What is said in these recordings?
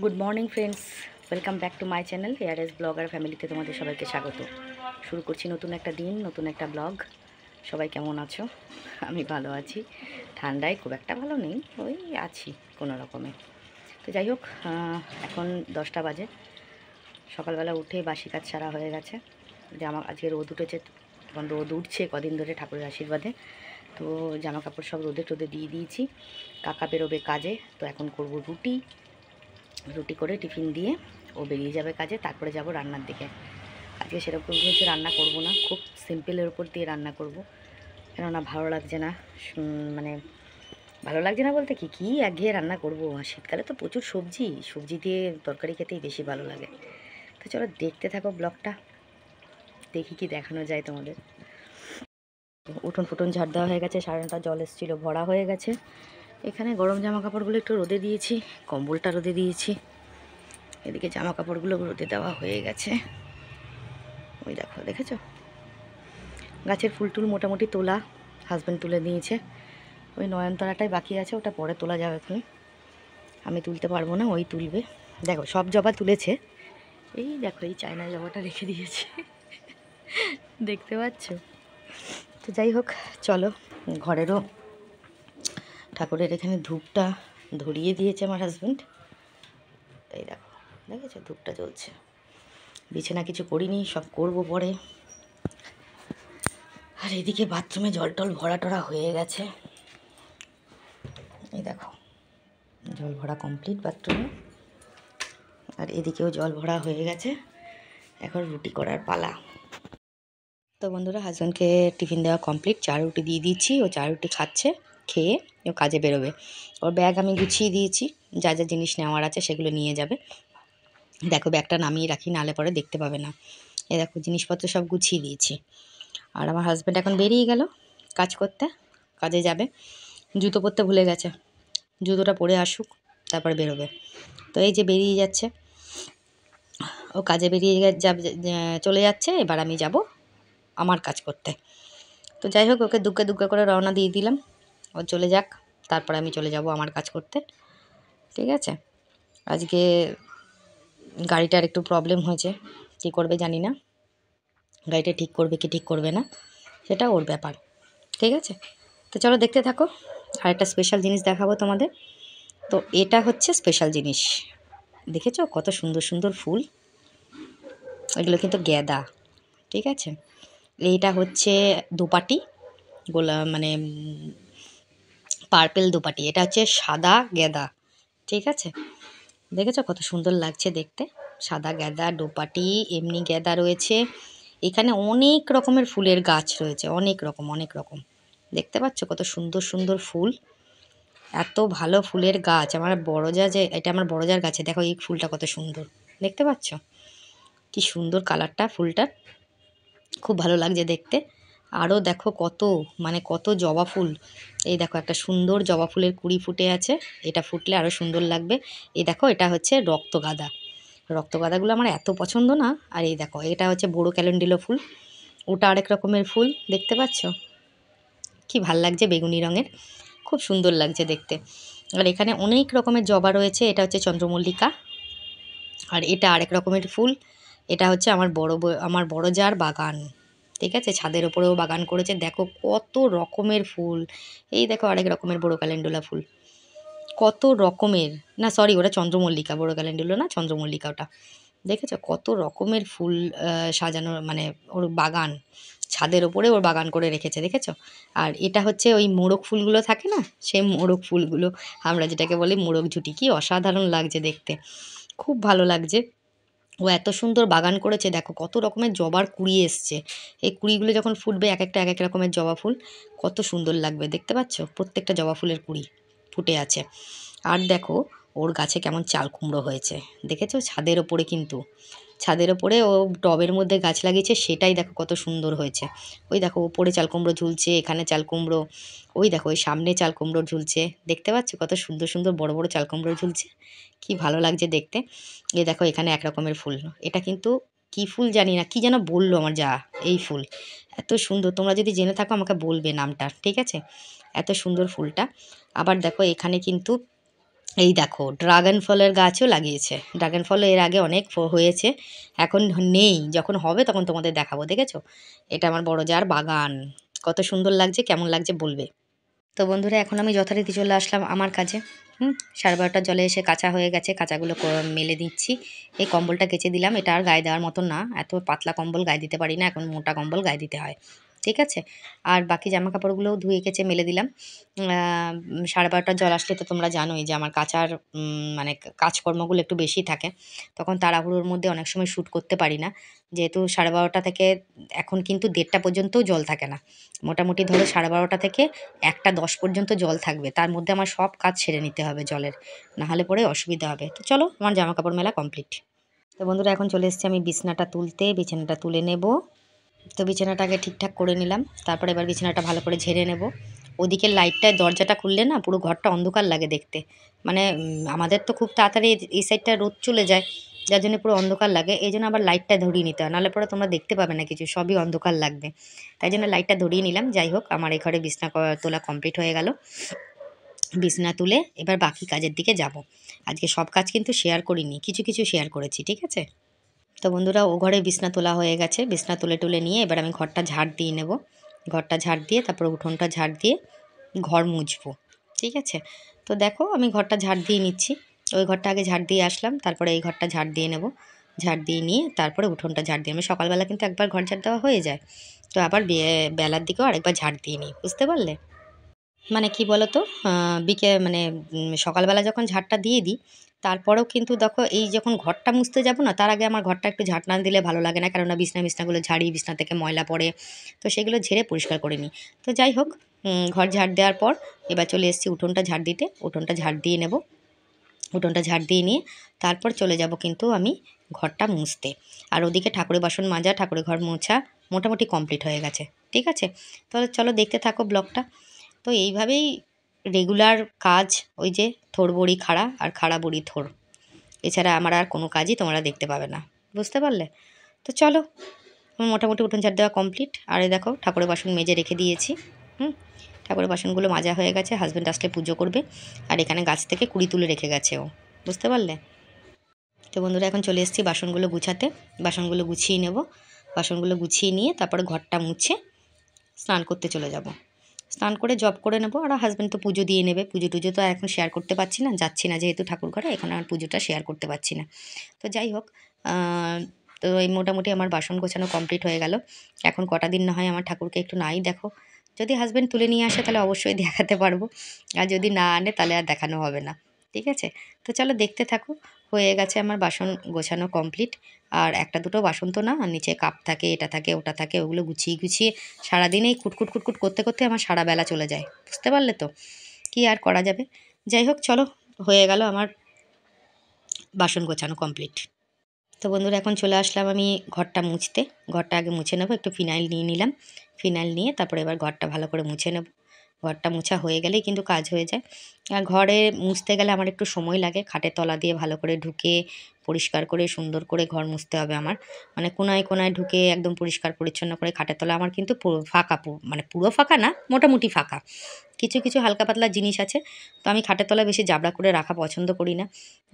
Good morning friends, welcome back to my channel ARS blogger ফ্যামিলিতে তোমাদের সবাইকে স্বাগত। শুরু করছি নতুন একটা দিন, নতুন একটা ব্লগ। সবাই কেমন আছো? আমি ভালো আছি। ঠান্ডায় খুব একটা ভালো নেই, ওই আছি কোনো রকমে। তো যাই হোক, এখন 10টা বাজে। সকালবেলা উঠে বাসি কাজ সারা হয়ে গেছে। জামা আজকে রোদ উঠেছে, এখন রোদ উঠছে কদিন ধরে ঠাকুরের আশীর্বাদে। তো জামা কাপড় সব রোদে টোদে দিয়ে দিয়েছি। কাকা বেরোবে কাজে, তো এখন করব রুটি। রুটি করে টিফিন দিয়ে ও বেরিয়ে যাবে কাজে, তারপরে যাব রান্নার দিকে। আজকে সেরকম কিছু রান্না করব না, খুব সিম্পলের উপর দিয়ে রান্না করব, কেননা ভালো লাগছে না। মানে ভালো লাগছে না বলতে কি একঘেয়ে রান্না করব। আর শীতকালে তো প্রচুর সবজি সবজি দিয়ে তরকারি খেতেই বেশি ভালো লাগে। তো চলো দেখতে থাকো ব্লগটা, দেখি কি দেখানো যায় তোমাদের। উঠোন ফুটন ঝাড় দেওয়া হয়ে গেছে, সারাটা জল এসেছিলো ভরা হয়ে গেছে। এখানে গরম জামা কাপড়গুলো একটু রোদে দিয়েছি, কম্বলটা রোদে দিয়েছি। এদিকে জামা কাপড়গুলো রোদে দেওয়া হয়ে গেছে। ওই দেখো, দেখেছো গাছের ফুল টুল মোটামুটি তোলা, হাজব্যান্ড তুলে দিয়েছে। ওই নয়নতারাটাই বাকি আছে, ওটা পরে তোলা যাবে এখন, আমি তুলতে পারবো না, ওই তুলবে। দেখো সব জবা তুলেছে, এই দেখো এই চায়না জবাটা রেখে দিয়েছে দেখতে পাচ্ছ? তো যাই হোক, চলো ঘরেরও ঠাকুরের এখানে ধূপটা ধরিয়ে দিয়েছে আমার হাজব্যান্ড। এই দেখো, দেখেছো ধূপটা জ্বলছে। বিছানা কিছু করিনি, সব করবো পরে। আর এদিকে বাথরুমে জল টল ভরা টরা হয়ে গেছে। এই দেখো জল ভরা কমপ্লিট বাথরুমে, আর এদিকেও জল ভরা হয়ে গেছে। এখন রুটি করার পালা। তো বন্ধুরা, হাজব্যান্ডকে টিফিন দেওয়া কমপ্লিট, চা রুটি দিয়ে দিয়েছি, ও চা রুটি খাচ্ছে, খেয়ে ও কাজে বেরোবে। ওর ব্যাগ আমি গুছিয়ে দিয়েছি, যা যা জিনিস নেওয়ার আছে সেগুলো নিয়ে যাবে। দেখো ব্যাগটা নামিয়ে রাখি, নাহলে পরে দেখতে পাবে না। এই দেখো জিনিসপত্র সব গুছিয়ে দিয়েছি। আর আমার হাজব্যান্ড এখন বেরিয়ে গেল কাজ করতে, কাজে যাবে। জুতো পরতে ভুলে গেছে, জুতোটা পরে আসুক তারপরে বেরোবে। তো এই যে বেরিয়ে যাচ্ছে, ও কাজে বেরিয়ে যাবে, চলে যাচ্ছে। এবার আমি যাব আমার কাজ করতে। তো যাই হোক, ওকে দুগ্গা দুগ্গা করে রওনা দিয়ে দিলাম, ও চলে যাক, তারপর আমি চলে যাব আমার কাজ করতে। ঠিক আছে? আজকে গাড়িটার একটু প্রবলেম হয়েছে, কী করবে জানি না। গাড়িটা ঠিক করবে কি ঠিক করবে না সেটা ওর ব্যাপার। ঠিক আছে? তো চলো দেখতে থাকো। আর একটা স্পেশাল জিনিস দেখাবো তোমাদের। তো এটা হচ্ছে স্পেশাল জিনিস, দেখেছো কত সুন্দর সুন্দর ফুল, এগুলো কিন্তু গ্যাদা। ঠিক আছে? এইটা হচ্ছে দোপাটি, মানে পার্পেল দোপাটি। এটা হচ্ছে সাদা গ্যাদা। ঠিক আছে? দেখেছো কত সুন্দর লাগছে দেখতে। সাদা গ্যাদা দোপাটি, এমনি গ্যাদা রয়েছে। এখানে অনেক রকমের ফুলের গাছ রয়েছে, অনেক রকম অনেক রকম। দেখতে পাচ্ছ কত সুন্দর সুন্দর ফুল, এত ভালো ফুলের গাছ। আমার বড়জা, যে এটা আমার বড়জার গাছে, দেখো এই ফুলটা কত সুন্দর, দেখতে পাচ্ছ কি সুন্দর কালারটা ফুলটার, খুব ভালো লাগছে দেখতে। আরও দেখো কত, মানে কত জবা ফুল। এই দেখো একটা সুন্দর জবা ফুলের কুড়ি ফুটে আছে, এটা ফুটলে আরও সুন্দর লাগবে। এই দেখো এটা হচ্ছে রক্তগাঁদা, রক্তগাঁদাগুলো আমার এত পছন্দ না। আর এই দেখো এটা হচ্ছে বড়ো ক্যালেন্ডুলা ফুল, ওটা আরেক রকমের ফুল, দেখতে পাচ্ছ কি ভাল লাগছে, বেগুনি রঙের, খুব সুন্দর লাগছে দেখতে। আর এখানে অনেক রকমের জবা রয়েছে, এটা হচ্ছে চন্দ্রমল্লিকা। আর এটা আরেক রকমের ফুল, এটা হচ্ছে আমার বড় জার বাগান। ঠিক আছে? ছাদের ওপরেও বাগান করেছে, দেখো কত রকমের ফুল। এই দেখো আরেক রকমের বড়ো ক্যালেন্ডুলা ফুল, কত রকমের, না সরি ওটা চন্দ্রমল্লিকা, বড়ো ক্যালেন্ডুলা না, চন্দ্রমল্লিকা ওটা। দেখেছো কত রকমের ফুল সাজানো, মানে ওর বাগান, ছাদের ওপরে ওর বাগান করে রেখেছে, দেখেছো? আর এটা হচ্ছে ওই মোরগ ফুলগুলো থাকে না, সেই মোরগ ফুলগুলো, আমরা যেটাকে বলি মোরগ ঝুঁটি। কি অসাধারণ লাগছে দেখতে, খুব ভালো লাগছে। ও এত সুন্দর বাগান করেছে, দেখো কত রকমের জবার কুড়ি এসছে। এই কুড়িগুলো যখন ফুটবে, এক একটা এক এক রকমের জবা ফুল, কত সুন্দর লাগবে, দেখতে পাচ্ছ প্রত্যেকটা জবা ফুলের কুড়ি ফুটে আছে। আর দেখো ওর গাছে কেমন চাল কুমড়ো হয়েছে, দেখেছো? ছাদের ওপরে, কিন্তু ছাদের ওপরে ও টবের মধ্যে গাছ লাগিয়েছে, সেটাই দেখো কত সুন্দর হয়েছে। ওই দেখো ওপরে চাল কুমড়ো ঝুলছে, এখানে চাল কুমড়ো, ওই দেখো ওই সামনে চাল কুমড়ো ঝুলছে, দেখতে পাচ্ছ কত সুন্দর সুন্দর বড় বড় চাল কুমড়ো ঝুলছে, কি ভালো লাগছে দেখতে। এই দেখো এখানে এক রকমের ফুল, এটা কিন্তু কি ফুল জানি না, কি যেন বললো আমার যা, এই ফুল এত সুন্দর, তোমরা যদি জেনে থাকো আমাকে বলবে নামটা। ঠিক আছে? এত সুন্দর ফুলটা। আবার দেখো এখানে কিন্তু এই দেখো ড্রাগন ফলের গাছও লাগিয়েছে। ড্রাগন ফল এর আগে অনেক হয়েছে, এখন নেই, যখন হবে তখন তোমাদের দেখাবো। দেখেছো, এটা আমার বড় জার বাগান। কত সুন্দর লাগছে, কেমন লাগছে বলবে। তো বন্ধুরা এখন আমি যথারীতি চলে আসলাম আমার কাজে। 12:30 জলে এসে কাঁচা হয়ে গেছে, কাঁচাগুলো মেলে দিচ্ছি। এই কম্বলটা কেচে দিলাম, এটা আর গায়ে দেওয়ার মতো না, এত পাতলা কম্বল গায়ে দিতে পারি না, এখন মোটা কম্বল গায়ে দিতে হয়। ঠিক আছে, আর বাকি জামা কাপড়গুলোও ধুয়ে কেচে মেলে দিলাম। 12:30 জল আসলে তো তোমরা জানোই যে আমার কাচার মানে কাজকর্মগুলো একটু বেশি থাকে, তখন তাড়াহুড়োর মধ্যে অনেক সময় শ্যুট করতে পারি না। যেহেতু 12:30 থেকে এখন কিন্তু 1:30 পর্যন্তও জল থাকে না, মোটামুটি ধরো 12:30 থেকে 1:10 পর্যন্ত জল থাকবে, তার মধ্যে আমার সব কাজ সেরে নিতে হবে জলের, নাহলে পরে অসুবিধা হবে। তো চলো, আমার জামা কাপড় মেলা কমপ্লিট। তো বন্ধুরা এখন চলে এসেছি আমি বিছানাটা তুলতে, বিছানাটা তুলে নেব। তো বিছানাটাকে ঠিকঠাক করে নিলাম, তারপরে এবার বিছানাটা ভালো করে ঝেড়ে নেব। ওদিকের লাইটটায় দরজাটা খুললে না পুরো ঘরটা অন্ধকার লাগে দেখতে, মানে আমাদের তো খুব তাড়াতাড়ি এই সাইডটা রোদ চলে যায়, যার জন্য পুরো অন্ধকার লাগে, এই জন্য আবার লাইটটা ধরিয়ে নিতে হয়, নাহলে পরে তোমরা দেখতে পাবে না কিছু, সবই অন্ধকার লাগবে, তাই জন্য লাইটটা ধরিয়ে নিলাম। যাই হোক, আমার এই ঘরে বিছনা তোলা কমপ্লিট হয়ে গেল। বিছনা তুলে এবার বাকি কাজের দিকে যাব। আজকে সব কাজ কিন্তু শেয়ার করিনি, কিছু কিছু শেয়ার করেছি, ঠিক আছে। তো বন্ধুরা ও ঘরে বিছনা তোলা হয়ে গেছে, বিছনা তুলে টুলে নিয়ে এবার আমি ঘরটা ঝাড় দিয়ে নেব। ঘরটা ঝাড় দিয়ে তারপর উঠোনটা ঝাড় দিয়ে ঘর মুছবো, ঠিক আছে। তো দেখো আমি ঘরটা ঝাড় দিয়ে নিচ্ছি, ওই ঘরটা আগে ঝাড় দিয়ে আসলাম, তারপরে এই ঘরটা ঝাড় দিয়ে নেব। ঝাড় দিয়ে নিয়ে তারপরে উঠোনটা ঝাড় দিয়ে, আমি সকালবেলা কিন্তু একবার ঘর ঝাড় দেওয়া হয়ে যায়, তো আবার বেলার দিকেও আরেকবার ঝাড় দিয়ে নিই, বুঝতে পারলে। মানে কি বলো তো, মানে সকালবেলা যখন ঝাড়টা দিয়ে দিই, তারপরেও কিন্তু দেখো এই যখন ঘরটা মুছতে যাব না, তার আগে আমার ঘরটা একটু ঝাঁট না দিলে ভালো লাগে না, কেননা বিছনাগুলো ঝাড়ি, বিছনা থেকে ময়লা পড়ে, তো সেগুলো ঝেড়ে পরিষ্কার করে নিই। তো যাই হোক, ঘর ঝাড় দেওয়ার পর এবার চলে এসেছি উঠোনটা ঝাড় দিতে, উঠোনটা ঝাড় দিয়ে নেব। উঠোনটা ঝাড় দিয়ে নিয়ে তারপর চলে যাব কিন্তু আমি ঘরটা মুছতে। আর ওদিকে ঠাকুরের বাসন মাজা, ঠাকুরের ঘর মোছা মোটামুটি কমপ্লিট হয়ে গেছে, ঠিক আছে। তাহলে চলো দেখতে থাকো ব্লগটা। তো এইভাবেই রেগুলার কাজ, ওই যে থোড় বড়ি খাড়া আর খাড়া বড়ি থোড়, এছাড়া আমার আর কোনো কাজই তোমরা দেখতে পাবে না, বুঝতে পারলে। তো চলো, আমার মোটামুটি উঠোন ঝাড় দেওয়া কমপ্লিট। আর এই দেখো ঠাকুরের বাসন মেজে রেখে দিয়েছি। হুম, ঠাকুরের বাসনগুলো মাজা হয়ে গেছে, হাজব্যান্ড আসলে পুজো করবে। আর এখানে গাছ থেকে কুড়ি তুলে রেখে গেছে ও, বুঝতে পারলে। তো বন্ধুরা এখন চলে এসেছি বাসনগুলো গুছাতে, বাসনগুলো গুছিয়ে নেব। বাসনগুলো গুছিয়ে নিয়ে তারপরে ঘরটা মুছে স্নান করতে চলে যাব। স্নান করে জব করে নেবো, আর হাজব্যান্ড তো পুজো দিয়ে নেবে। পুজো টুজো তো এখন শেয়ার করতে পারছি না, যাচ্ছি না যেহেতু ঠাকুর ঘরে, এখন আর পুজোটা শেয়ার করতে পারছি না। তো যাই হোক, তো এই মোটামুটি আমার বাসন গোছানো কমপ্লিট হয়ে গেল। এখন কটা দিন না হয় আমার ঠাকুরকে একটু নাই দেখো, যদি হাজব্যান্ড তুলে নিয়ে আসে তাহলে অবশ্যই দেখাতে পারবো, আর যদি না আনে তাহলে আর দেখানো হবে না, ঠিক আছে। তো চলো দেখতে থাকো। হয়ে গেছে আমার বাসন গোছানো কমপ্লিট। আর একটা দুটো বাসন তো না, নিচে কাপ থাকে, এটা থাকে ওটা থাকে, ওগুলো গুছিয়ে গুছিয়ে সারাদিন এই কুটকুট কুটকুট করতে করতে আমার সারা বেলা চলে যায়, বুঝতে পারলে তো, কি আর করা যাবে। যাই হোক চলো, হয়ে গেল আমার বাসন গোছানো কমপ্লিট। তো বন্ধুরা এখন চলে আসলাম আমি ঘরটা মুছতে। ঘরটা আগে মুছে নেবো, একটু ফিনাইল নিয়ে নিলাম। ফিনাইল নিয়ে তারপরে এবার ঘরটা ভালো করে মুছে নেব। ঘরটা মোছা হয়ে গেলেই কিন্তু কাজ হয়ে যায়। আর ঘরে মুছতে গেলে আমার একটু সময় লাগে, খাটের তলা দিয়ে ভালো করে ঢুকে পরিষ্কার করে সুন্দর করে ঘর মুছতে হবে আমার, মানে কোনায় কোনায় ঢুকে একদম পরিষ্কার পরিচ্ছন্ন করে। খাটের তলা আমার কিন্তু পুরো ফাঁকা, মানে পুরো ফাঁকা না, মোটামুটি ফাঁকা, কিছু কিছু হালকা পাতলা জিনিস আছে। তো আমি খাটের তলা বেশি জাবড়া করে রাখা পছন্দ করি না,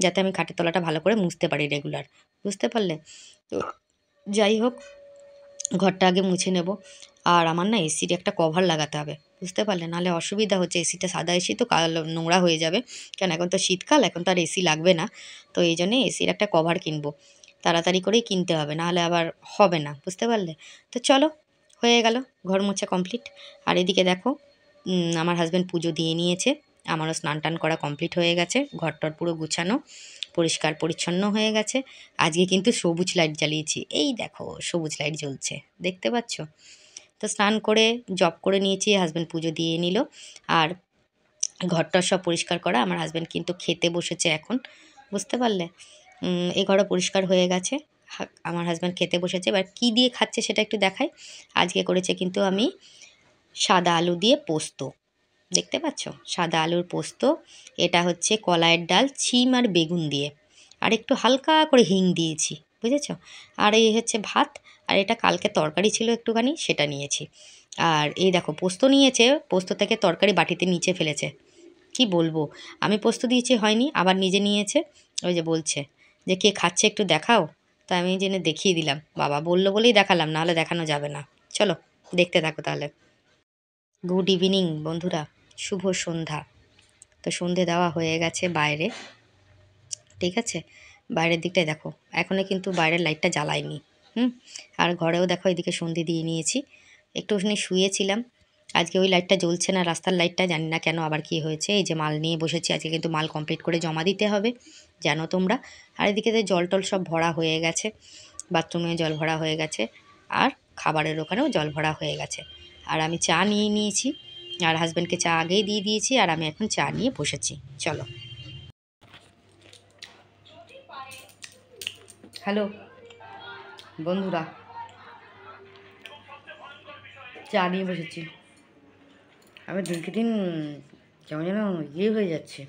যাতে আমি খাটের তলাটা ভালো করে মুছতে পারি রেগুলার, বুঝতে পারলে। তো যাই হোক, ঘরটা আগে মুছে নেব। আর আমার না এসির একটা কভার লাগাতে হবে, বুঝতে পারলে, নাহলে অসুবিধা হচ্ছে। এসিটা সাদা এসি তো কালো নোংরা হয়ে যাবে, কেন এখন তো শীতকাল, এখন তো আর এসি লাগবে না। তো এই জন্যে এসির একটা কভার কিনবো, তাড়াতাড়ি করেই কিনতে হবে, নাহলে আবার হবে না, বুঝতে পারলে। তো চলো, হয়ে গেল ঘর মোছা কমপ্লিট। আর এদিকে দেখো, আমার হাজব্যান্ড পুজো দিয়ে নিয়েছে, আমারও স্নান টান করা কমপ্লিট হয়ে গেছে, ঘরটর পুরো গুছানো পরিষ্কার পরিচ্ছন্ন হয়ে গেছে। আজকে কিন্তু সবুজ লাইট জ্বালিয়েছি, এই দেখো সবুজ লাইট জ্বলছে, দেখতে পাচ্ছ। তো স্নান করে জব করে নিয়েছি, হাজব্যান্ড পুজো দিয়ে নিল। আর ঘরটা সব পরিষ্কার করা, আমার হাজব্যান্ড কিন্তু খেতে বসেছে এখন, বুঝতে পারলে। এই ঘরও পরিষ্কার হয়ে গেছে, আমার হাজব্যান্ড খেতে বসেছে। এবার কী দিয়ে খাচ্ছে সেটা একটু দেখাই। আজকে করেছে কিন্তু আমি সাদা আলু দিয়ে পোস্ত, দেখতে পাচ্ছ, সাদা আলুর পোস্ত। এটা হচ্ছে কলাইয়ের ডাল, শিম আর বেগুন দিয়ে, আর একটু হালকা করে হিং দিয়েছি, বুঝেছো। আর এই হচ্ছে ভাত, আর এটা কালকে তরকারি ছিল একটুখানি, সেটা নিয়েছি। আর এই দেখো পোস্ত নিয়েছে, পোস্ত থেকে তরকারি বাটিতে নিচে ফেলেছে, কি বলবো, আমি পোস্ত দিয়েছি হয়নি, আবার নিজে নিয়েছে। ওই যে বলছে যে কে খাচ্ছে একটু দেখাও, তা আমি জেনে দেখিয়ে দিলাম, বাবা বললো বলেই দেখালাম, নাহলে দেখানো যাবে না। চলো দেখতে থাকো তাহলে। গুড ইভিনিং বন্ধুরা, শুভ সন্ধ্যা। তো সন্ধে দেওয়া হয়ে গেছে বাইরে, ঠিক আছে। বাইরের দিকটায় দেখো, এখনও কিন্তু বাইরের লাইটটা জ্বালাইনি। আর ঘরেও দেখো এদিকে সন্ধে দিয়ে নিয়েছি। একটুখানি শুয়েছিলাম, আজকে ওই লাইটটা জ্বলছে না, রাস্তার লাইটটা, জানি না কেন আবার কি হয়েছে। এই যে মাল নিয়ে বসেছি, আজকে কিন্তু মাল কমপ্লিট করে জমা দিতে হবে, জানো তোমরা। আর এদিকে জল টল সব ভরা হয়ে গেছে, বাথরুমে জল ভরা হয়ে গেছে, আর খাবারের ওখানেও জল ভরা হয়ে গেছে। আর আমি চা নিয়ে নিয়েছি, আর হাজব্যান্ডকে চা আগেই দিয়ে দিয়েছি, আর আমি এখন চা নিয়ে বসেছি। চলো। হ্যালো বন্ধুরা, চা নিয়ে বসেছি। আমি দিনকে দিন কেমন যেন হয়ে যাচ্ছে,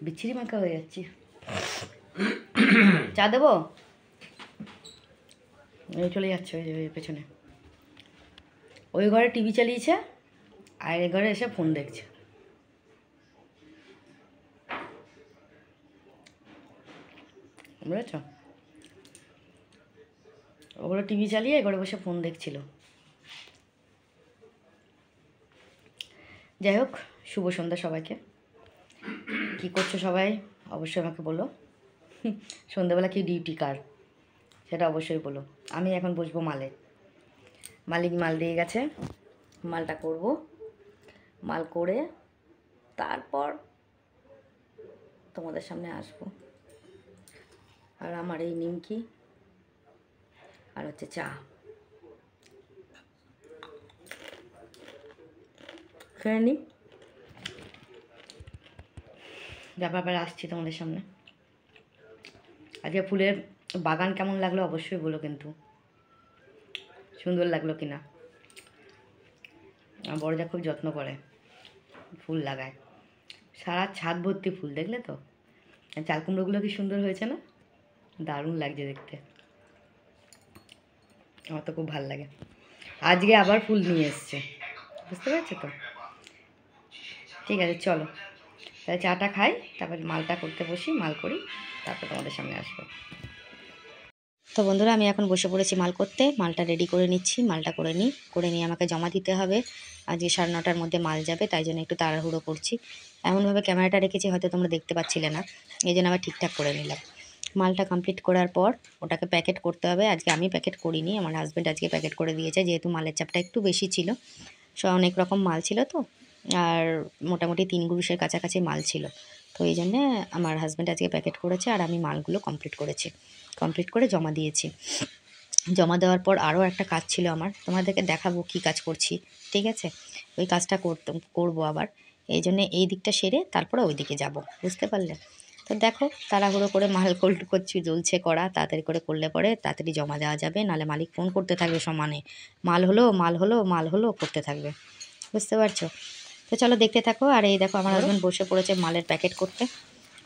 বিচ্ছিরি মাখা হয়ে যাচ্ছি। চা দেবো? চলে যাচ্ছে ওই যে পেছনে, ওই ঘরে টিভি চালিয়েছে, আর এই ঘরে এসে ফোন দেখছে। বুঝেছ, ওগুলো টিভি চালিয়ে ঘরে বসে ফোন দেখছিল। যাই হোক, শুভ সন্ধ্যা সবাইকে। কি করছো সবাই অবশ্যই আমাকে বলো। সন্ধ্যাবেলা কি ডিউটি কার, সেটা অবশ্যই বলো। আমি এখন বসবো মালে, মালিক মাল দিয়ে গেছে, মালটা করব, মাল করে তারপর তোমাদের সামনে আসবো। আর আমার এই নিমকি আর হচ্ছে চা খেয়ে নিই, ব্যাপার আসছি তোমাদের সামনে। আজকে ফুলের বাগান কেমন লাগলো অবশ্যই বলো, কিন্তু সুন্দর লাগলো কিনা। আমার বড়জা খুব যত্ন করে, ফুল লাগায়, সারা ছাদ ভর্তি ফুল, দেখলে তো। চাল কুমড়োগুলো কি সুন্দর হয়েছে না, দারুণ লাগছে দেখতে, আমার তো খুব ভালো লাগে। আজকে আবার ফুল নিয়ে এসছে, বুঝতে পারছো তো। ঠিক আছে চলো তাহলে চাটা খাই, তারপর মালটা করতে বসি, মাল করি, তারপর তোমাদের সামনে আসবো। তো বন্ধুরা, আমি এখন বসে পড়েছি মাল করতে, মালটা রেডি করে নিচ্ছি, মালটা করে নিয়ে আমাকে জমা দিতে হবে। আজকে 9:30টার মধ্যে মাল যাবে, তাই জন্য একটু তাড়াহুড়ো করছি। এমনভাবে ক্যামেরাটা রেখেছি হয়তো তোমরা দেখতে পাচ্ছিলে না, এই জন্য আবার ঠিকঠাক করে নিলাম। মালটা কমপ্লিট করার পর ওটাকে প্যাকেট করতে হবে। আজকে আমি প্যাকেট করিনি, আমার হাজব্যান্ড আজকে প্যাকেট করে দিয়েছে, যেহেতু মালের চাপটা একটু বেশি ছিল। অনেক রকম মাল ছিল তো, আর মোটামুটি 3 গ্রুশের কাছাকাছি মাল ছিল, তো এই জন্যে আমার হাজব্যান্ড আজকে প্যাকেট করেছে, আর আমি মালগুলো কমপ্লিট করেছি, কমপ্লিট করে জমা দিয়েছি। জমা দেওয়ার পর আরও একটা কাজ ছিল আমার, তোমাদেরকে দেখাবো কি কাজ করছি, ঠিক আছে। ওই কাজটা করবো আবার, এই জন্যে এই দিকটা সেরে তারপরে ওই দিকে যাব, বুঝতে পারলে। তো দেখো তাড়াহুড়ো করে মাল করছি, জ্বলছে করা, তাড়াতাড়ি করে করলে পরে তাড়াতাড়ি জমা দেওয়া যাবে, নাহলে মালিক ফোন করতে থাকবে সমানে, মাল হলো মাল হলো মাল হলো করতে থাকবে, বুঝতে পারছো। তো চলো দেখতে থাকো। আর এই দেখো আমার হাজব্যান্ড বসে পড়েছে মালের প্যাকেট করতে,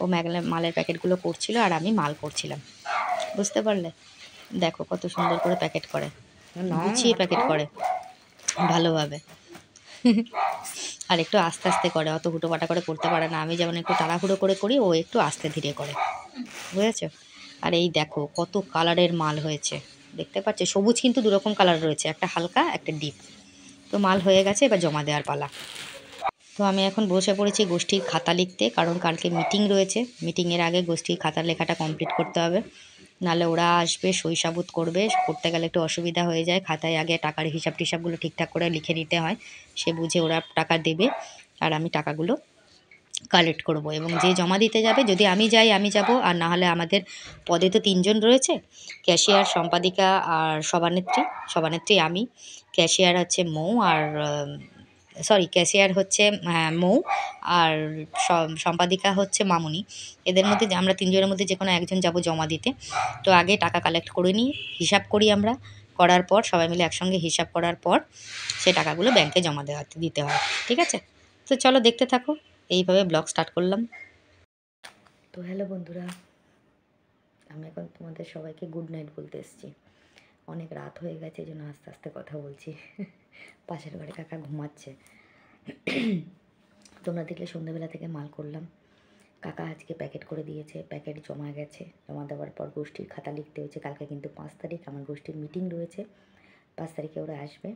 ও মালের প্যাকেটগুলো করছিল, আর আমি মাল করছিলাম, বুঝতে পারলে। দেখো কত সুন্দর করে প্যাকেট করে, গুছিয়ে প্যাকেট করে ভালোভাবে। আর একটু আস্তে আস্তে করে, অত হুটোপাটা করে করতে পারে না, আমি যেমন একটু তাড়াহুড়ো করে করি, ও একটু আস্তে ধীরে করে, বুঝেছো। আর এই দেখো কত কালারের মাল হয়েছে, দেখতে পাচ্ছ, সবুজ কিন্তু দুরকম কালার রয়েছে, একটা হালকা একটা ডিপ। তো মাল হয়ে গেছে, এবার জমা দেওয়ার পালা। তো আমি এখন বসে পড়েছি গোষ্ঠীর খাতা লিখতে, কারণ কালকে মিটিং রয়েছে, মিটিংয়ের আগে গোষ্ঠীর খাতার লেখাটা কমপ্লিট করতে হবে, নাহলে ওরা আসবে সই সাবুত করবে, করতে গেলে একটু অসুবিধা হয়ে যায়। খাতায় আগে টাকার হিসাব টিসাবগুলো ঠিকঠাক করে লিখে নিতে হয়, সে বুঝে ওরা টাকা দেবে, আর আমি টাকাগুলো কালেক্ট করব। এবং যে জমা দিতে যাবে, যদি আমি যাই আমি যাব, আর না হলে আমাদের পদে তো 3 জন রয়েছে, ক্যাশিয়ার, সম্পাদিকা আর সভানেত্রী। সভানেত্রী আমি, ক্যাশিয়ার হচ্ছে মৌ, আর সরি ক্যাশিয়ার হচ্ছে মৌ, আর সম্পাদিকা হচ্ছে মামুনি। এদের মধ্যে আমরা 3 জনের মধ্যে যে কোনো একজন যাব জমা দিতে। তো আগে টাকা কালেক্ট করে নিই, হিসাব করি আমরা, করার পর সবাই মিলে একসঙ্গে হিসাব করার পর সে টাকাগুলো ব্যাংকে জমা দিতে হয়, ঠিক আছে। তো চলো দেখতে থাকো, এইভাবে ব্লগ স্টার্ট করলাম। তো হ্যালো বন্ধুরা, আমি এখন তোমাদের সবাইকে গুড নাইট বলতে এসেছি। অনেক রাত হয়ে গেছে, এই জন্য আস্তে আস্তে কথা বলছি। পাশের ঘরে কাকা ঘুমাচ্ছে। তো তোমরা দেখলে সন্ধ্যাবেলা থেকে মাল করলাম। কাকা আজকে প্যাকেট করে দিয়েছে, প্যাকেট জমা গেছে, জমা দেওয়ার পর গোষ্ঠীর খাতা লিখতে হয়েছে। কালকে কিন্তু 5 তারিখ আমার গোষ্ঠীর মিটিং রয়েছে, 5 তারিখে ওরা আসবে।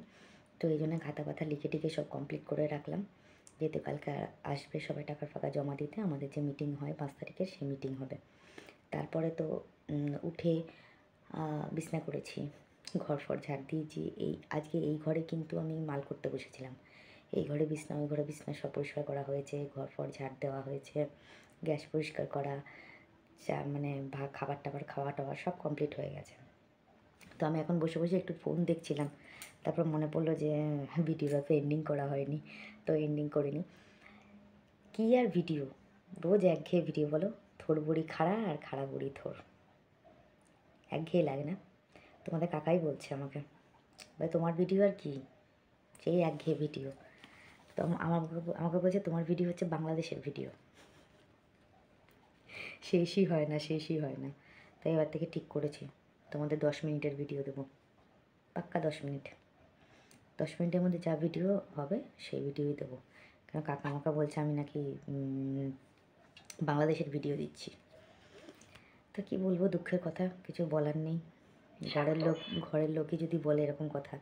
তো এই জন্য খাতা পাতা লিখে টিখে সব কমপ্লিট করে রাখলাম, যেহেতু কালকে আসবে সবাই টাকা ফাঁকা জমা দিতে। আমাদের যে মিটিং হয় 5 তারিখের, সেই মিটিং হবে। তারপরে তো উঠে বিছনা করেছি, ঘর ফর ঝাড় দিয়েছি। আজকে এই ঘরে কিন্তু আমি মাল করতে বসেছিলাম। এই ঘরে বিছনা, ওই ঘরে বিছনা সব পরিষ্কার করা হয়েছে, ঘর ফর ঝাড় দেওয়া হয়েছে, গ্যাস পরিষ্কার করা, চা মানে খাবার টাবার খাওয়া টাওয়া সব কমপ্লিট হয়ে গেছে। তো আমি এখন বসে বসে একটু ফোন দেখছিলাম, তারপর মনে পড়লো যে ভিডিওটা তো এন্ডিং করা হয়নি, তো এন্ডিং করিনি। কী আর ভিডিও, রোজ একঘেয়ে ভিডিও বলো। থোর বড়ি খাড়া আর খাড়া বড়ি থোর, একঘেয়ে লাগে না? তোমাদের কাকাই বলছে আমাকে, ভাই তোমার ভিডিও আর কি, সেই একঘেয়ে ভিডিও। তো আমাকে বলছে তোমার ভিডিও হচ্ছে বাংলাদেশের ভিডিও, শেষই হয় না, শেষই হয় না। তাই এবার থেকে ঠিক করেছি, তোমাদের 10 মিনিটের ভিডিও দেবো, পাক্কা 10 মিনিট। 10 মিনিটের মধ্যে যা ভিডিও হবে সেই ভিডিওই দেবো। কারণ কাকা আমাকে বলছে আমি নাকি বাংলাদেশের ভিডিও দিচ্ছি। তো কী বলবো, দুঃখের কথা, কিছু বলার নেই। ঘরের লোকই যদি বলে এরকম কথা,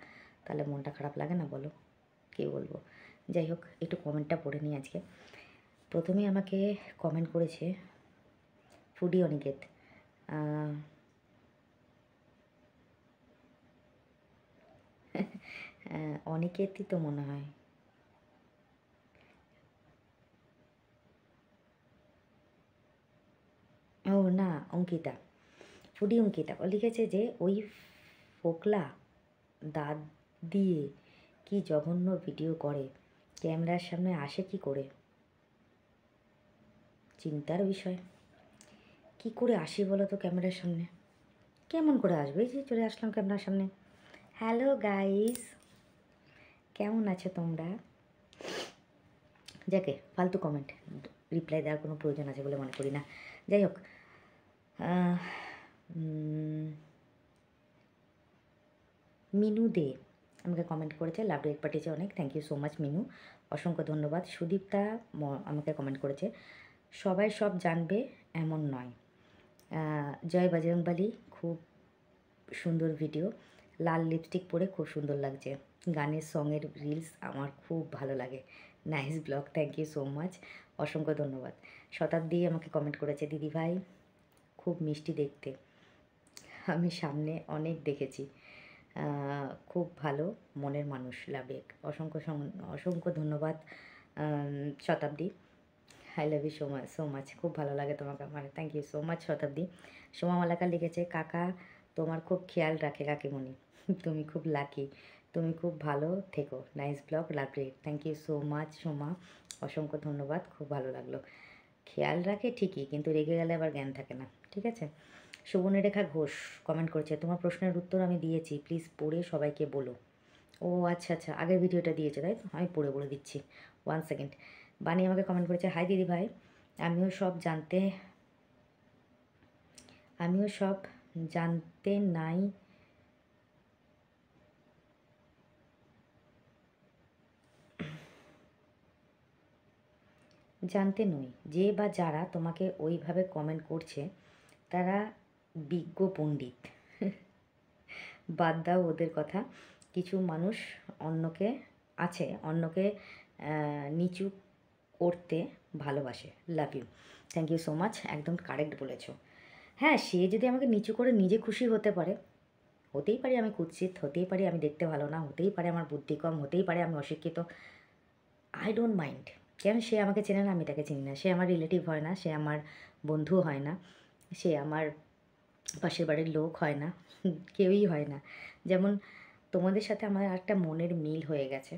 তাহলে মনটা খারাপ লাগে না বলো? কী বলবো। যাই হোক, একটু কমেন্টটা পড়ে নিই আজকে। প্রথমেই আমাকে কমেন্ট করেছে ফুডি অনিকেত। অনিকেতই তো মনে হয়। ও না, অঙ্কিতা, ফুডি অঙ্কিতা। ও লিখেছে যে ওই ফোকলা দাঁত দিয়ে কি জঘন্য ভিডিও করে, ক্যামেরার সামনে আসে কি করে? চিন্তার বিষয়। কি করে আসি বলো তো ক্যামেরার সামনে? কেমন করে আসবে? এই যে চলে আসলাম ক্যামেরার সামনে। হ্যালো গাইস, কেমন আছো তোমরা? যাকে ফালতু কমেন্ট রিপ্লাই দেওয়ার কোনো প্রয়োজন আছে বলে মনে করি না। যাই হোক, মিনু দে আমাকে কমেন্ট করেছে, লাভ রেট পাঠিয়েছে অনেক, thank you so much Minu, অসংখ্য ধন্যবাদ। সুদীপ্তা আমাকে কমেন্ট করেছে, সবাই সব জানবে এমন নয়। জয় বজরংবলী, খুব সুন্দর ভিডিও, লাল লিপস্টিক পরে খুব সুন্দর লাগছে, গানের সঙের রিলস আমার খুব ভালো লাগে, nice blog, thank you so much, অসংখ্য ধন্যবাদ। শতাব্দী আমাকে কমেন্ট করেছে, দিদি ভাই খুব মিষ্টি দেখতে, আমি সামনে অনেক দেখেছি, খুব ভালো মনের মানুষ, লাভেক, অসংখ্য ধন্যবাদ Shatabdi, I love you so much, খুব ভালো লাগে তোমাকে আমার, থ্যাংক ইউ সো মাচ শতাব্দী। সোমা মালাকা লিখেছে, কাকা তোমার খুব খেয়াল রাখে কাকিমণি, তুমি খুব লাকি, তুমি খুব ভালো থেকো, nice blog, love react, thank you so much Soma, অসংখ্য ধন্যবাদ, খুব ভালো লাগলো। খেয়াল রাখে ঠিকই, কিন্তু রেগে গেলে আবার জ্ঞান থাকে না, ঠিক আছে। সুবর্ণরেখা ঘোষ কমেন্ট করেছে, তোমার প্রশ্নের উত্তর আমি দিয়েছি, প্লিজ পড়ে সবাইকে বলো। ও আচ্ছা আচ্ছা, আগের ভিডিওটা দিয়েছে তাই তো, আমি পড়ে বলে দিচ্ছি, 1 সেকেন্ড। বানি আমাকে কমেন্ট করেছে, হাই দিদি ভাই, আমিও সব জানতে নাই জানতে নই যে বা যারা তোমাকে ওইভাবে কমেন্ট করছে তারা বিজ্ঞ পণ্ডিত, বাদ দাও ওদের কথা। কিছু মানুষ অন্যকে নিচু করতে ভালোবাসে, love you, thank you so much, একদম কারেক্ট বলেছো। হ্যাঁ, সে যদি আমাকে নিচু করে নিজে খুশি হতে পারে, হতেই পারে আমি কুৎসিত, হতেই পারে আমি দেখতে ভালো না, হতেই পারে আমার বুদ্ধি কম, হতেই পারে আমি অশিক্ষিত, আই ডোন্ট মাইন্ড। কেন সে আমাকে চেনে না, আমি তাকে চিনি না, সে আমার রিলেটিভ হয় না, সে আমার বন্ধু হয় না, সে আমার পাশের বাড়ির লোক হয় না, কেউই হয় না। যেমন তোমাদের সাথে আমার একটা মনের মিল হয়ে গেছে,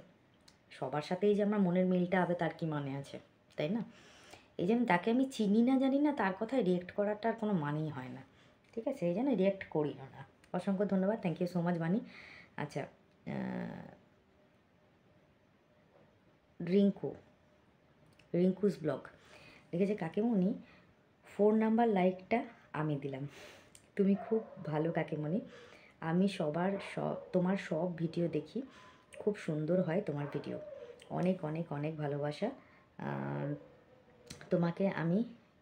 সবার সাথেই যে আমার মনের মিলটা হবে তার কি মানে আছে, তাই না? এই জন্য তাকে আমি চিনি না জানি না, তার কথায় রিয়েক্ট করাটার কোনো মানেই হয় না, ঠিক আছে, এই জন্য রিয়েক্ট করিও না। অসংখ্য ধন্যবাদ, থ্যাংক ইউ সো মাচ বানি। আচ্ছা, রিঙ্কুস ব্লগ লিখেছে, কাকিমণি 4 নাম্বার লাইকটা আমি দিলাম, তুমি খুব ভালো কাকিমণি, আমি তোমার সব ভিডিও দেখি, খুব সুন্দর হয় তোমার ভিডিও, অনেক অনেক অনেক ভালোবাসা, তোমাকে আমি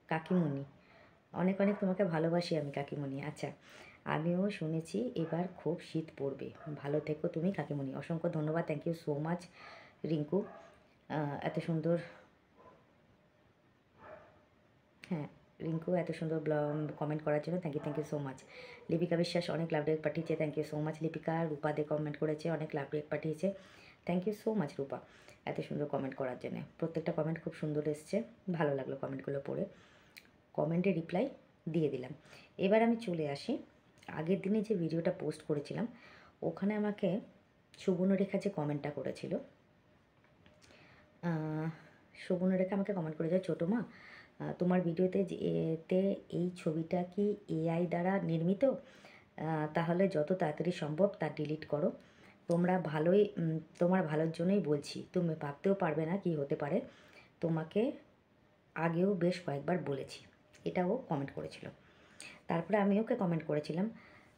কাকিমণি, অনেক অনেক তোমাকে ভালোবাসি আমি কাকিমণি। আচ্ছা, আমিও শুনেছি এবার খুব শীত পড়বে, ভালো থেকো তুমি কাকিমণি। অসংখ্য ধন্যবাদ, thank you so much Rinku, এত সুন্দর, হ্যাঁ রিঙ্কু এত সুন্দর কমেন্ট করার জন্য thank you so much. Lipika Biswas অনেক লাভ রেক পাঠিয়েছে, thank you so much Lipika. Rupa Dey comment করেছে, অনেক লাভ রেক পাঠিয়েছে, thank you so much Rupa এত সুন্দর কমেন্ট করার জন্য। প্রত্যেকটা কমেন্ট খুব সুন্দর এসছে, ভালো লাগলো কমেন্টগুলো পড়ে, কমেন্টে রিপ্লাই দিয়ে দিলাম। এবার আমি চলে আসি আগের দিনে যে ভিডিওটা পোস্ট করেছিলাম, ওখানে আমাকে সুবর্ণরেখা যে কমেন্টটা করেছিল, সুবর্ণরেখা আমাকে কমেন্ট করেছে, ছোটো মা তোমার ভিডিওতে এতে এই ছবিটা কি এআই দ্বারা নির্মিত? তাহলে যত তাড়াতাড়ি সম্ভব তা ডিলিট করো, তোমরা ভালোই, তোমার ভালোর জন্যই বলছি, তুমি ভাবতেও পারবে না কি হতে পারে, তোমাকে আগেও বেশ কয়েকবার বলেছি। এটাও কমেন্ট করেছিল। তারপরে আমি ওকে কমেন্ট করেছিলাম,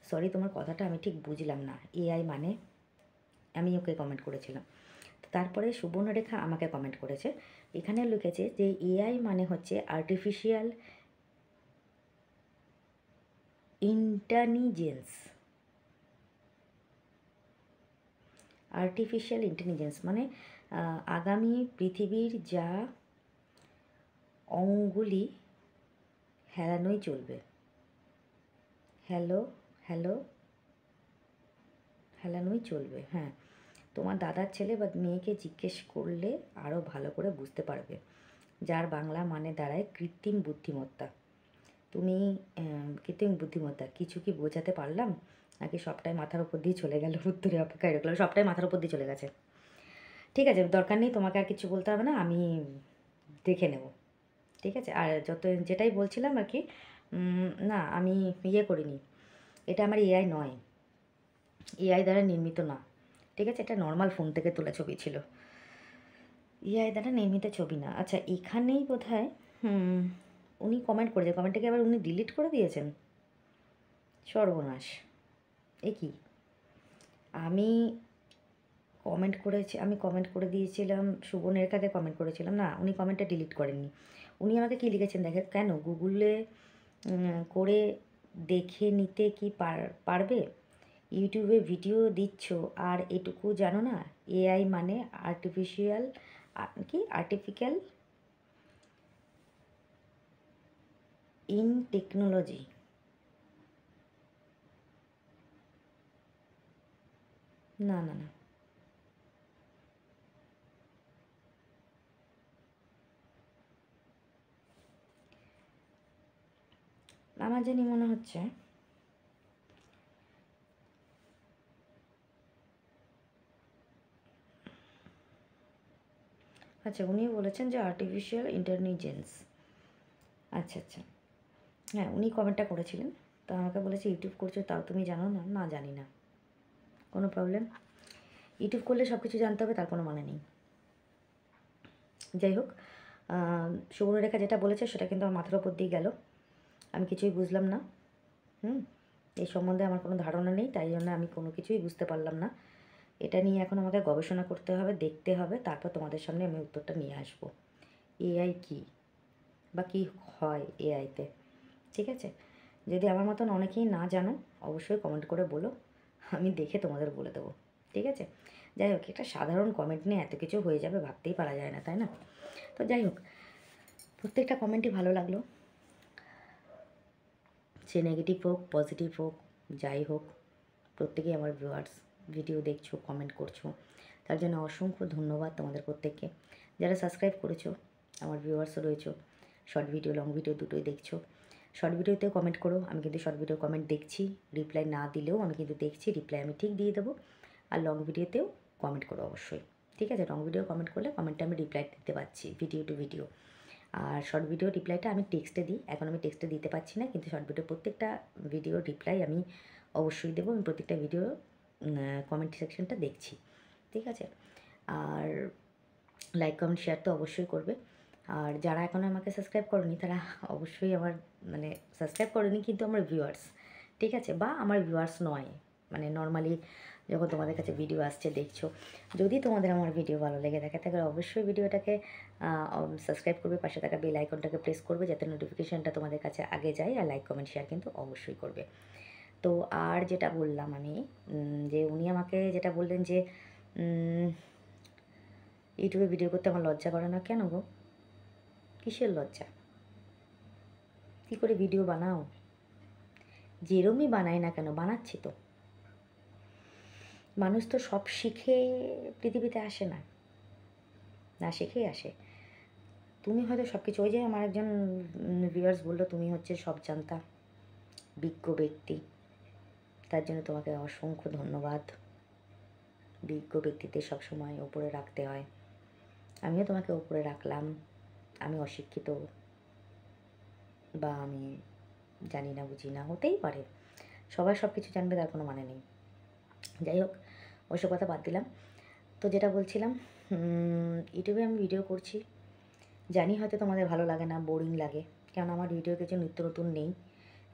সরি তোমার কথাটা আমি ঠিক বুঝলাম না, এআই মানে, আমি ওকে কমেন্ট করেছিলাম। তারপরে সুবর্ণরেখা আমাকে কমেন্ট করেছে, এখানে লিখেছে যে এআই মানে হচ্ছে আর্টিফিশিয়াল ইন্টেলিজেন্স, আর্টিফিশিয়াল ইন্টেলিজেন্স মানে আগামী পৃথিবীর যা অঙ্গুলি হেলানোই চলবে, হ্যালো হেলানোই চলবে। হ্যাঁ, তোমার দাদার ছেলে বা মেয়েকে জিজ্ঞেস করলে আরও ভালো করে বুঝতে পারবে, যার বাংলা মানে দাঁড়ায় কৃত্রিম বুদ্ধিমত্তা। তুমি কৃত্রিম বুদ্ধিমত্তা কিছু কি বোঝাতে পারলাম, নাকি সবটাই মাথার উপর দিয়ে চলে গেল? উত্তরে অপেক্ষায় রাখলাম, সবটাই মাথার উপর দিয়ে চলে গেছে। ঠিক আছে, দরকার নেই, তোমাকে আর কিছু বলতে হবে না, আমি দেখে নেব। ঠিক আছে, আর যেটাই বলছিলাম আর কি, না আমি ইয়ে করিনি, এটা আমার এআই নয়, এআই দ্বারা নির্মিত না। ঠিক আছে, এটা নর্মাল ফোন থেকে তোলা ছবি ছিল, এআই দ্বারা নির্মিত ছবি না। আচ্ছা, এখানেই বোধহয় উনি কমেন্ট করেছে, কমেন্টটাকে আবার উনি ডিলিট করে দিয়েছেন, সর্বনাশ। এ কি, আমি আমি কমেন্ট করে দিয়েছিলাম, সুবর্ণরেখাকে কমেন্ট করেছিলাম, না উনি কমেন্টটা ডিলিট করেননি। উনি আমাকে কী লিখেছেন দেখে, কেন গুগলে করে দেখে নিতে কি পারবে, ইউটিউবে ভিডিও দিচ্ছ আর এটুকু জানো না, এআই মানে আর্টিফিশিয়াল ইন টেকনোলজি। না না না, আমার জানি মনে হচ্ছে আচ্ছা, উনিও বলেছেন যে আর্টিফিশিয়াল ইন্টেলিজেন্স। আচ্ছা আচ্ছা, হ্যাঁ উনি কমেন্টটা করেছিলেন, তো আমাকে বলেছে ইউটিউব করছো তাও তুমি জানো না, না জানি না, কোনো প্রবলেম, ইউটিউব করলে সব কিছু জানতে হবে তার কোনো মানে নেই। যাই হোক, সুবর্ণরেখা যেটা বলেছে সেটা কিন্তু আমার মাথার ওপর দিয়ে গেল, আমি কিছুই বুঝলাম না। এই সম্বন্ধে আমার কোনো ধারণা নেই, তাই জন্য আমি কোনো কিছুই বুঝতে পারলাম না। এটা নিয়ে এখন আমাকে গবেষণা করতে হবে, দেখতে হবে, তারপর তোমাদের সামনে আমি উত্তরটা নিয়ে আসবো, এআই কী বা কী হয় এআইতে। ঠিক আছে, যদি আমার মতন অনেকেই না জানো অবশ্যই কমেন্ট করে বলো, আমি দেখে তোমাদের বলে দেবো। ঠিক আছে, যাই হোক, একটা সাধারণ কমেন্ট নিয়ে এত কিছু হয়ে যাবে ভাবতেই পারা যায় না, তাই না? তো যাই হোক, প্রত্যেকটা কমেন্টই ভালো লাগলো, সে নেগেটিভ হোক পজিটিভ হোক যাই হোক, প্রত্যেকেই আমার ভিউয়ার্স, ভিডিও দেখছো কমেন্ট করছো, তার জন্য অসংখ্য ধন্যবাদ তোমাদের প্রত্যেককে। যারা সাবস্ক্রাইব করেছো আমার ভিউয়ার্সও রয়েছো, শর্ট ভিডিও লং ভিডিও দুটোই দেখছো, শর্ট ভিডিওতেও কমেন্ট করো, আমি কিন্তু শর্ট ভিডিও কমেন্ট দেখছি, রিপ্লাই না দিলেও আমি কিন্তু দেখছি, রিপ্লাই আমি ঠিক দিয়ে দেবো। আর লং ভিডিওতেও কমেন্ট করো অবশ্যই, ঠিক আছে? লং ভিডিও কমেন্ট করলে কমেন্টে আমি রিপ্লাই দিতে পারছি ভিডিও টু ভিডিও, আর শর্ট ভিডিও রিপ্লাইটা আমি টেক্সটে দিই, এখন আমি টেক্সটে দিতে পারছি না, কিন্তু শর্ট ভিডিও প্রত্যেকটা ভিডিও রিপ্লাই আমি অবশ্যই দেবো, আমি প্রত্যেকটা ভিডিও কমেন্ট সেকশনটা দেখছি, ঠিক আছে? আর লাইক কমেন্ট শেয়ার তো অবশ্যই করবে, আর যারা এখনও আমাকে সাবস্ক্রাইব করেনি তারা অবশ্যই আমার মানে সাবস্ক্রাইব করেনি কিন্তু আমার ভিউয়ার্স, ঠিক আছে? বা আমার ভিউয়ার্স নয়, মানে নর্মালি যখন তোমাদের কাছে ভিডিও আসছে দেখছো। যদি তোমাদের আমার ভিডিও ভালো লেগে থাকে তাহলে অবশ্যই ভিডিওটাকে সাবস্ক্রাইব করবে, পাশে থাকা বেল আইকনটাকে প্রেস করবে যাতে নোটিফিকেশানটা তোমাদের কাছে আগে যায়, আর লাইক কমেন্ট শেয়ার কিন্তু অবশ্যই করবে। তো আর যেটা বললাম আমি, যে উনি আমাকে যেটা বললেন যে ইউটিউবে ভিডিও করতে আমার লজ্জা করে না। কেন গো, কিসের লজ্জা? কী করে ভিডিও বানাও? যেরমই বানাই না কেন, বানাচ্ছি তো। মানুষ তো সব শিখে পৃথিবীতে আসে না, না শিখেই আসে। তুমি হয়তো সব কিছু, ওই যে আমার একজন ভিউয়ার্স বললো তুমি হচ্ছে সব জানতা, বিজ্ঞ ব্যক্তি, তার জন্য তোমাকে অসংখ্য ধন্যবাদ। বিজ্ঞ ব্যক্তিদের সবসময় ওপরে রাখতে হয়, আমিও তোমাকে ওপরে রাখলাম। আমি অশিক্ষিত বা আমি জানি না বুঝি না, হতেই পারে, সবাই সব কিছু জানবে তার কোনো মানে নেই। যাই হোক, ওইসব কথা বাদ দিলাম। তো যেটা বলছিলাম, ইউটিউবে আমি ভিডিও করছি, জানি হয়তো তোমাদের ভালো লাগে না, বোরিং লাগে, কারণ আমার ভিডিও কিছু নিত্য নতুন নেই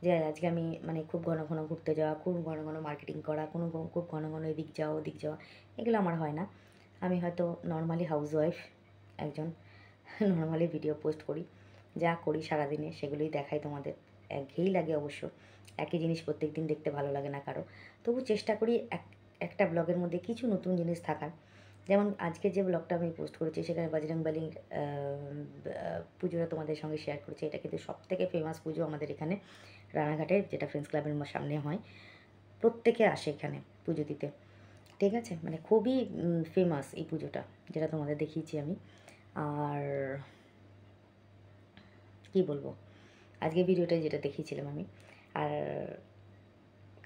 যে আজকে আমি মানে খুব ঘন ঘন ঘুরতে যাওয়া, খুব ঘন ঘন মার্কেটিং করা, খুব ঘন ঘন এদিক যাওয়া ওদিক যাওয়া, এগুলো আমার হয় না। আমি হয়তো নর্মালি হাউসওয়াইফ একজন, নর্মালি ভিডিও পোস্ট করি, যা করি সারাদিনে সেগুলোই দেখাই তোমাদের। একঘেয়েই লাগে অবশ্য, একই জিনিস প্রত্যেক দিন দেখতে ভালো লাগে না কারো, তবু চেষ্টা করি একটা ব্লগের মধ্যে কিছু নতুন জিনিস থাকার। যেমন আজকে যে ব্লগটা আমি পোস্ট করেছি সেখানে বজরংবলীর পুজোটা তোমাদের সঙ্গে শেয়ার করেছি। এটা কিন্তু সবথেকে ফেমাস পুজো আমাদের এখানে রানাঘাটের, যেটা ফ্রেন্ডস ক্লাবের সামনে হয়। প্রত্যেকে আসে এখানে পুজো দিতে, ঠিক আছে, মানে খুবই ফেমাস এই পুজোটা, যেটা তোমাদের দেখিয়েছি আমি। আর কি বলবো, আজকে ভিডিওটা যেটা দেখিয়েছিলাম আমি, আর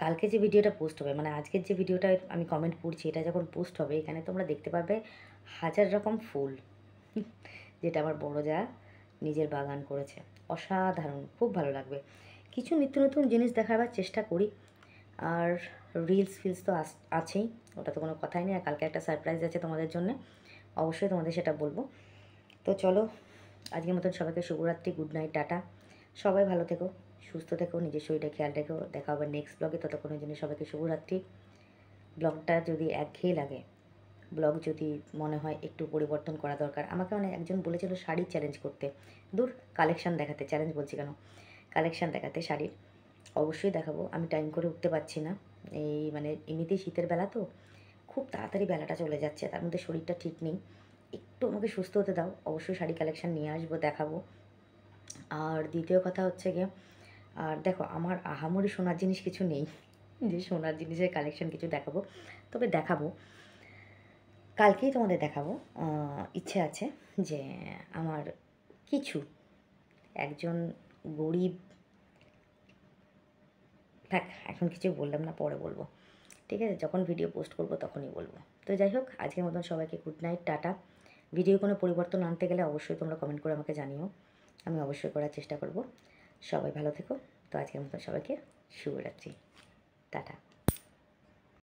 কালকে যে ভিডিওটা পোস্ট হবে, মানে আজকের যে ভিডিওটা আমি কমেন্ট পড়ছি, এটা যখন পোস্ট হবে এখানে তোমরা দেখতে পাবে 1000 রকম ফুল, যেটা আমার বড় যা নিজের বাগান করেছে। অসাধারণ, খুব ভালো লাগবে। কিছু নিত্য নতুন জিনিস দেখাবার চেষ্টা করি। আর রিলস ফিলস তো আছেই, ওটা তো কোনো কথাই নেই। আর কালকে একটা সারপ্রাইজ আছে তোমাদের জন্য, অবশ্যই তোমাদের সেটা বলবো। তো চলো, আজকের মতন সবাইকে শুভরাত্রি, গুড নাইট, টাটা। সবাই ভালো থেকো, সুস্থ থেকো, নিজের শরীরে খেয়াল রেখো। দেখা হবে নেক্সট ব্লগে, ততক্ষণের জন্য সবাইকে শুভরাত্রি। ব্লগটা যদি একঘেয়ে লাগে, ব্লগ যদি মনে হয় একটু পরিবর্তন করা দরকার, আমাকে মানে একজন বলেছিল শাড়ি চ্যালেঞ্জ করতে, দূর কালেকশান দেখাতে, চ্যালেঞ্জ বলছি কেন, কালেকশান দেখাতে শাড়ির, অবশ্যই দেখাবো। আমি টাইম করে উঠতে পারছি না, এই মানে এমনিতেই শীতের বেলা তো, খুব তাড়াতাড়ি বেলাটা চলে যাচ্ছে, তার মধ্যে শরীরটা ঠিক নেই, একটু আমাকে সুস্থ হতে দাও, অবশ্যই শাড়ি কালেকশান নিয়ে আসবো, দেখাবো। আর দ্বিতীয় কথা হচ্ছে গিয়ে, আর দেখো আমার আহামরি সোনার জিনিস কিছু নেই যে সোনার জিনিসের কালেকশান কিছু দেখাবো, তবে দেখাবো, কালকেই তোমাদের দেখাবো। ইচ্ছে আছে যে আমার কিছু, একজন গরিব, থাক এখন কিছু বললাম না, পরে বলবো, ঠিক আছে, যখন ভিডিও পোস্ট করবো তখনই বলবো। তো যাই হোক, আজকের মতন সবাইকে গুড নাইট, টাটা। ভিডিও কোনো পরিবর্তন আনতে গেলে অবশ্যই তোমরা কমেন্ট করে আমাকে জানিও, আমি অবশ্যই করার চেষ্টা করব। সবাই ভালো থেকো। তো আজকের মতন সবাইকে শুভরাত্রি, টাটা।